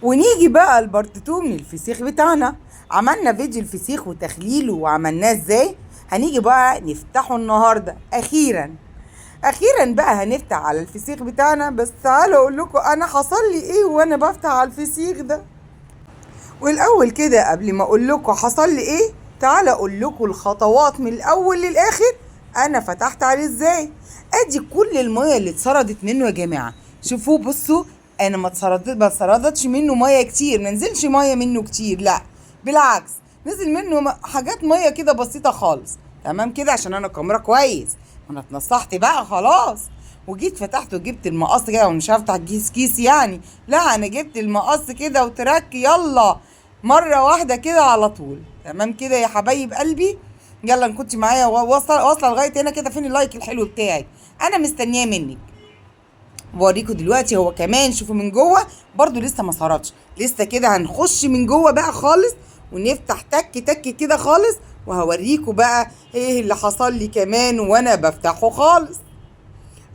ونيجي بقى البارت 2 من الفسيخ بتاعنا. عملنا فيديو الفسيخ وتخليله وعملناه ازاي. هنيجي بقى نفتحه النهارده اخيرا بقى هنفتح على الفسيخ بتاعنا. بس تعالوا اقول لكم انا حصل لي ايه وانا بفتح على الفسيخ ده. والاول كده قبل ما اقول لكم حصل لي ايه، تعالوا اقول لكم الخطوات من الاول للاخر. انا فتحت عليه ازاي. ادي كل الميه اللي اتسردت منه يا جماعه. شوفوا بصوا، انا ما اتسردتش منه ميه كتير، ما نزلش ميه منه كتير، لا بالعكس، نزل منه حاجات ميه كده بسيطه خالص. تمام كده عشان انا كاميرا كويس. انا اتنصحت بقى خلاص وجيت فتحت وجبت المقص كده، ومش هفتح كيس يعني، لا انا جبت المقص كده وترك يلا مره واحده كده على طول. تمام كده يا حبايب قلبي. يلا ان كنت معايا واصله لغايه هنا كده، فين اللايك الحلو بتاعك؟ انا مستنياه منك. بوريكم دلوقتي هو كمان، شوفوا من جوه برضو لسه ما سردش، لسه كده هنخش من جوه بقى خالص ونفتح تك تك كده خالص، وهوريكم بقى ايه اللي حصل لي كمان وانا بفتحه خالص.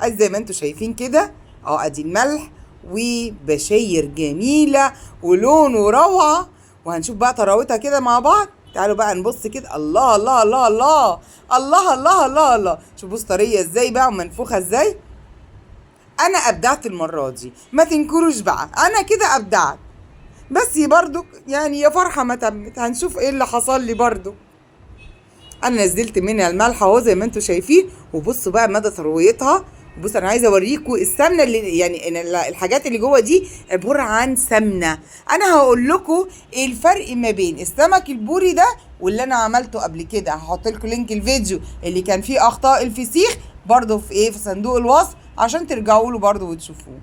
زي ما انتوا شايفين كده ادي الملح وبشاير جميله ولونه روعه. وهنشوف بقى طراوتها كده مع بعض. تعالوا بقى نبص كده، الله الله الله الله الله الله الله الله. شوفوا طريه ازاي بقى ومنفوخه ازاي. انا ابدعت المره دي، ما تنكروش بقى، انا كده ابدعت. بس برضو يعني يا فرحه ما تمت، هنشوف ايه اللي حصل لي برضو. انا نزلت منها الملح اهو زي ما انتم شايفين، وبصوا بقى مدى ثروتها. بص انا عايزه اوريكم السمنه اللي يعني الحاجات اللي جوه دي عباره عن سمنه. انا هقول لكم ايه الفرق ما بين السمك البوري ده واللي انا عملته قبل كده. هحط لكم لينك الفيديو اللي كان فيه اخطاء الفسيخ برضو في صندوق الوصف عشان ترجعوا له برضو وتشوفوه.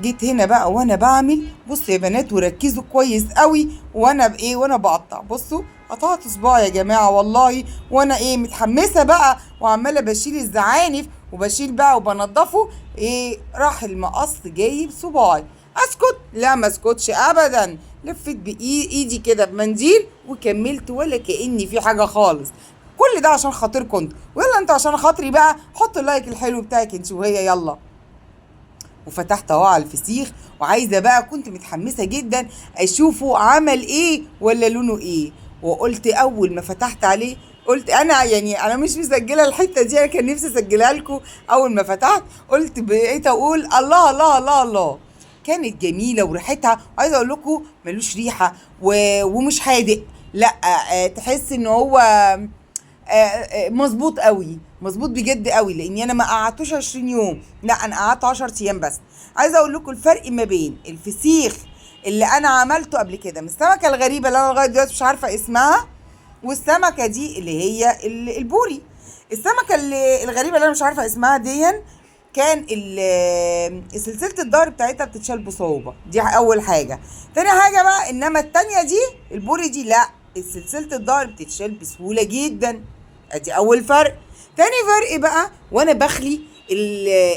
جيت هنا بقى وانا بعمل، بصوا يا بنات وركزوا كويس قوي، وانا بقطع. بصوا قطعت صباعي يا جماعه والله، وانا متحمسه بقى وعماله بشيل الزعانف وبشيل بقى وبنضفه. راح المقص جايب صباعي. اسكت؟ لا ما اسكتش ابدا. لفيت بايدي كده بمنديل وكملت ولا كاني في حاجه خالص. كل ده عشان خاطركم انتوا، ويلا انتوا عشان خاطري بقى حطوا اللايك الحلو بتاعك انت وهي. يلا. وفتحت اهو على الفسيخ، وعايزه بقى كنت متحمسه جدا اشوفه عمل ايه ولا لونه ايه. وقلت اول ما فتحت عليه قلت انا يعني انا مش مسجله الحته دي، انا كان نفسي اسجلها لكم. اول ما فتحت قلت بقيت اقول الله الله الله الله. كانت جميله وريحتها، وعايزه اقول لكم ملوش ريحه ومش حادق، لا تحس ان هو مظبوط قوي، مظبوط بجد قوي، لاني انا ما قعدتوش 20 يوم، لا انا قعدت 10 ايام بس. عايزه اقول لكم الفرق ما بين الفسيخ اللي انا عملته قبل كده من السمكه الغريبه اللي انا لغايه دلوقتي مش عارفه اسمها، والسمكه دي اللي هي البوري. السمكه الغريبه اللي انا مش عارفه اسمها دي كان سلسله الظهر بتاعتها بتتشال بصعوبه، دي اول حاجه. تاني حاجه بقى، انما التانيه دي البوري دي لا، سلسله الظهر بتتشال بسهوله جدا. ادي اول فرق. تاني فرق بقى، وانا بخلي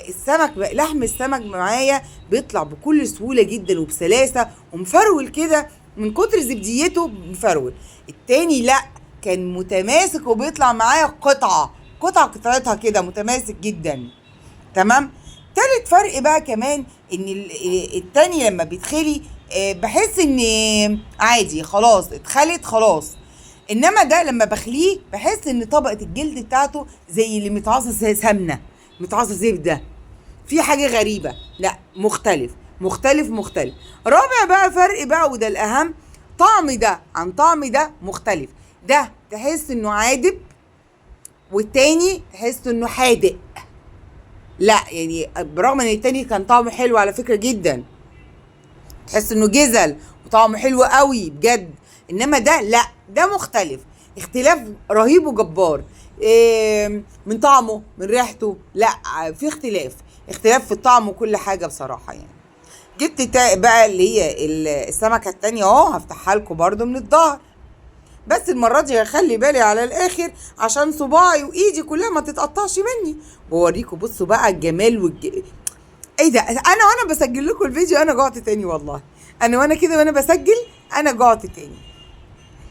السمك بقى، لحم السمك معايا بيطلع بكل سهوله جدا وبسلاسه ومفرول كده من كتر زبديته مفرول. التاني لا، كان متماسك وبيطلع معايا قطعتها كده متماسك جدا. تمام. تالت فرق بقى كمان ان التاني لما بيتخلي بحس ان عادي خلاص اتخلت خلاص. انما ده لما بخليه بحس ان طبقه الجلد بتاعته زي اللي متعصر زي سمنه، متعصر زبده، في حاجه غريبه. لا مختلف مختلف مختلف. رابع بقى فرق بقى وده الاهم، طعم ده عن طعم ده مختلف. ده تحس انه عادب، والتاني تحس انه حادق. لا يعني برغم ان التاني كان طعمه حلو على فكره جدا، تحس انه جزل وطعمه حلو قوي بجد. انما ده لا، ده مختلف اختلاف رهيب وجبار. من طعمه من ريحته، لا في اختلاف في الطعم وكل حاجه بصراحه يعني. جبت بقى اللي هي السمكه التانية اهو، هفتحها لكم برده من الظهر. بس المره دي هخلي بالي على الاخر عشان صباعي وايدي كلها ما تتقطعش مني. بوريكم بصوا بقى الجمال ايه ده، انا وانا بسجل لكم الفيديو انا جعت تاني والله. انا وانا كده وانا بسجل انا جعت تاني.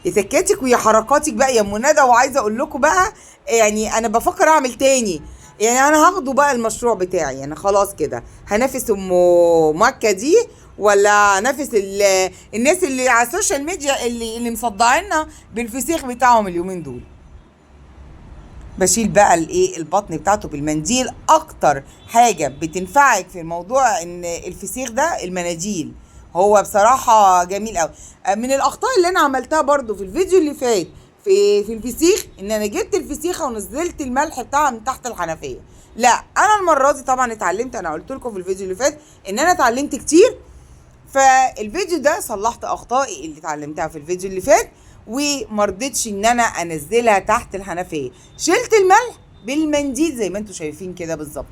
يا تكاتك ويا حركاتك بقى يا ام ندى. وعايزه اقول لكم بقى يعني انا بفكر اعمل تاني يعني انا هاخده بقى المشروع بتاعي، انا خلاص كده هنافس ام مكة دي، ولا نافس الناس اللي على السوشيال ميديا اللي مصدعينا بالفسيخ بتاعهم اليومين دول. بشيل بقى الايه البطن بتاعته بالمنديل. اكتر حاجة بتنفعك في الموضوع ان الفسيخ ده المناديل. هو بصراحة جميل قوي. من الاخطاء اللي انا عملتها برضو في الفيديو اللي فات في الفسيخ، ان انا جبت الفسيخة ونزلت الملح بتاعها من تحت الحنفية. لا، انا المرة دي طبعا اتعلمت، انا قلت لكم في الفيديو اللي فات ان انا اتعلمت كتير. فالفيديو ده صلحت اخطائي اللي اتعلمتها في الفيديو اللي فات، ومرضتش ان انا انزلها تحت الحنفيه. شلت الملح بالمنديل زي ما انتم شايفين كده بالظبط.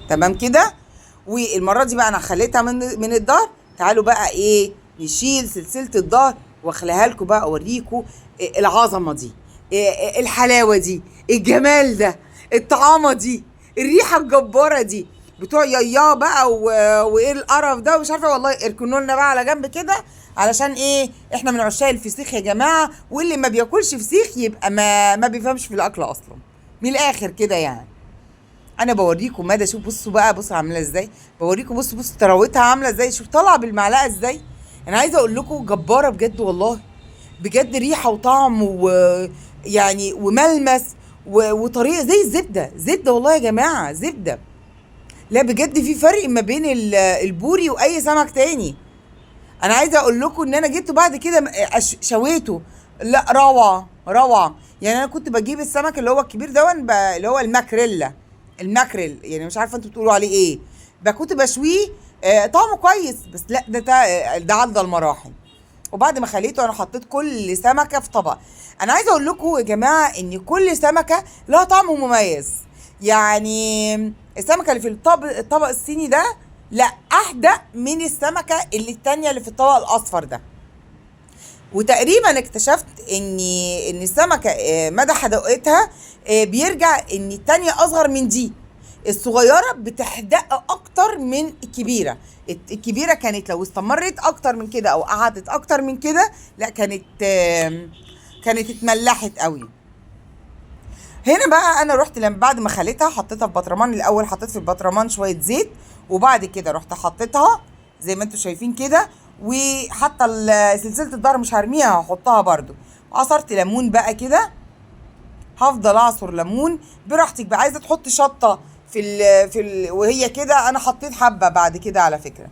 تمام كده. والمره دي بقى انا خليتها من الظهر. تعالوا بقى ايه نشيل سلسله الظهر واخليها لكم بقى اوريكم العظمه دي، الحلاوه دي، الجمال ده، الطعامه دي، الريحه الجباره دي. بتوع يايا بقى وايه القرف ده ومش عارفه والله. اركنوا لنا بقى على جنب كده، علشان ايه احنا من عشاق الفسيخ يا جماعه، واللي ما بياكلش فسيخ يبقى ما بيفهمش في الاكل اصلا، من الاخر كده يعني. انا بوريكم مدى. شوف بصوا بقى، بصوا عامله ازاي. بوريكم بصوا طراوتها عامله ازاي. شوف طالعه بالمعلقه ازاي. انا عايزه اقول لكم جباره بجد والله، بجد ريحه وطعم ويعني وملمس وطريقه زي الزبده. زبده والله يا جماعه، زبده. لا بجد في فرق ما بين البوري واي سمك تاني. انا عايزه اقول لكم ان انا جبته بعد كده شويته. لا روعه روعه. يعني انا كنت بجيب السمك اللي هو الكبير ده اللي هو الماكريل، يعني مش عارفه انتوا بتقولوا عليه ايه. كنت بشويه. طعمه كويس، بس لا ده عدى المراحل. وبعد ما خليته انا حطيت كل سمكه في طبق. انا عايزه اقول لكم يا جماعه ان كل سمكه لها طعم مميز. يعني السمكه اللي في الطبق الصيني ده لا احدى من السمكه التانيه اللي في الطبق الاصفر ده. وتقريبا اكتشفت ان السمكه مدى حدقتها بيرجع ان التانيه اصغر من دي. الصغيره بتحدق اكتر من الكبيره. الكبيره كانت لو استمرت اكتر من كده او قعدت اكتر من كده لا كانت اتملحت قوي. هنا بقى انا رحت لما بعد ما خليتها حطيتها في بطرمان. الاول حطيت في البطرمان شويه زيت، وبعد كده رحت حطيتها زي ما انتم شايفين كده. وحتى سلسله الظهر مش هرميها، هحطها برده. عصرت ليمون بقى كده. هفضل اعصر ليمون براحتك بقى. عايزه تحطي شطه وهي كده، انا حطيت حبه بعد كده على فكره.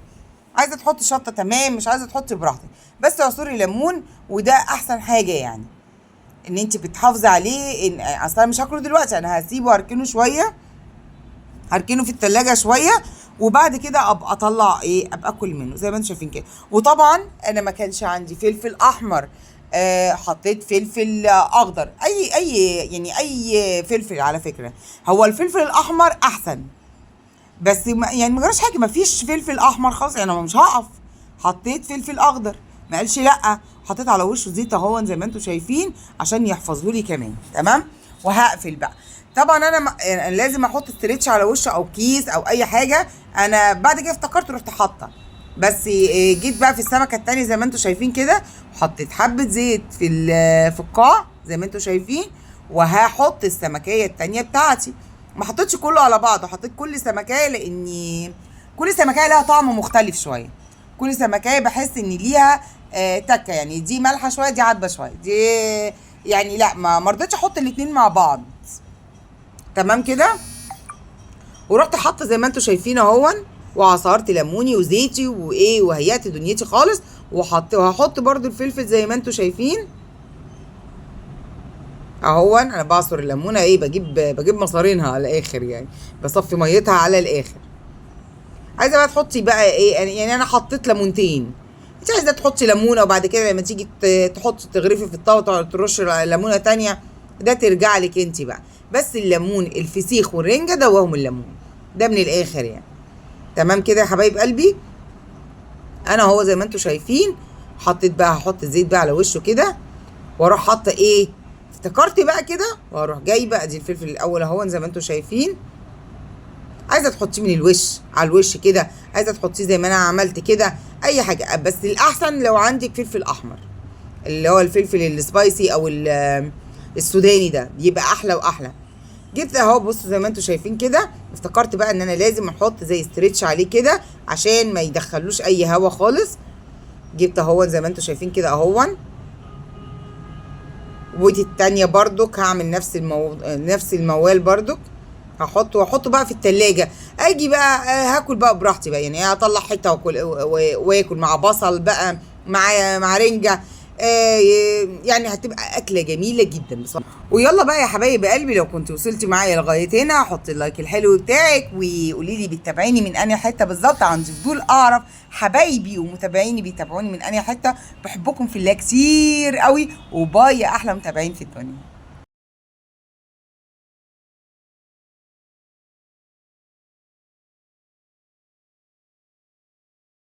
عايزه تحطي شطه تمام، مش عايزه تحطي براحتك. بس اعصري ليمون، وده احسن حاجه يعني ان انت بتحافظي عليه. ان اصلا مش هاكله دلوقتي، انا هسيبه هركنه شويه، هركنه في التلاجة شويه، وبعد كده ابقى اطلع ابقى اكل منه زي ما انتم شايفين كده. وطبعا انا ما كانش عندي فلفل احمر، حطيت فلفل اخضر. اي فلفل على فكره. هو الفلفل الاحمر احسن، بس يعني ما جراش حاجه، ما فيش فلفل احمر خالص يعني انا مش هقف. حطيت فلفل اخضر، ما قالش لا. حطيت على وشه زيت اهو زي ما انتم شايفين عشان يحفظه لي كمان. تمام. وهقفل بقى. طبعا انا لازم احط استريتش على وشه او كيس او اي حاجه. انا بعد كده افتكرت رحت حاطه. بس جيت بقى في السمكه التانية زي ما انتم شايفين كده، حطيت حبه زيت في القاع زي ما انتم شايفين. وهحط السمكيه التانية بتاعتي. ما حطيتش كله على بعضه، حطيت كل سمكيه لاني كل سمكيه لها طعم مختلف شويه. كل سمكيه بحس ان ليها تكه، يعني دي مالحه شويه دي عادبه شويه دي، يعني لا ما رضيتش احط الاتنين مع بعض. تمام كده. ورحت حاطه زي ما انتم شايفين اهون، وعصرت ليموني وزيتي وهيأت دنيتي خالص. وهحط برضو الفلفل زي ما انتم شايفين اهون. انا بعصر الليمونه بجيب مصارينها على الاخر، يعني بصفي ميتها على الاخر. عايزه بقى تحطي بقى يعني انا حطيت ليمونتين. انت عايزه تحطي ليمونه وبعد كده لما تيجي تحطي تغرفي في الطاوله ترشي ليمونه تانية، ده ترجع لك انت بقى. بس الليمون الفسيخ والرنجه دوهم الليمون ده من الاخر يعني. تمام كده يا حبايب قلبي. انا هو زي ما انتم شايفين حطيت بقى، هحط الزيت بقى على وشه كده، واروح حاطه افتكرت بقى كده، واروح جايبه ادي الفلفل الاول اهو زي ما انتم شايفين. عايزه تحطيه من الوش على الوش كده، عايزه تحطيه زي ما انا عملت كده، اي حاجه. بس الاحسن لو عندك فلفل احمر اللي هو الفلفل السبايسي او السوداني ده بيبقى احلى واحلى. جبت اهو، بصوا زي ما انتوا شايفين كده. افتكرت بقى ان انا لازم احط زي استريتش عليه كده عشان ما يدخلوش اي هوا خالص. جبت اهو زي ما انتوا شايفين كده اهو. ودي التانية برضك هعمل نفس الموال برضك، هحطه بقى في التلاجة. اجي بقى هاكل بقى براحتي بقى، يعني هطلع حته واكل واكل مع بصل بقى، مع رنجة. يعني هتبقى اكله جميله جدا بصراحه. ويلا بقى يا حبايب قلبي، لو كنت وصلتي معايا لغايه هنا حطي اللايك الحلو بتاعك، وقولي لي بتتابعيني من انهي حته بالظبط. عندي فضول اعرف حبايبي ومتابعيني بيتابعوني من انهي حته. بحبكم في الله كتير قوي، وباي يا احلى متابعين في الدنيا.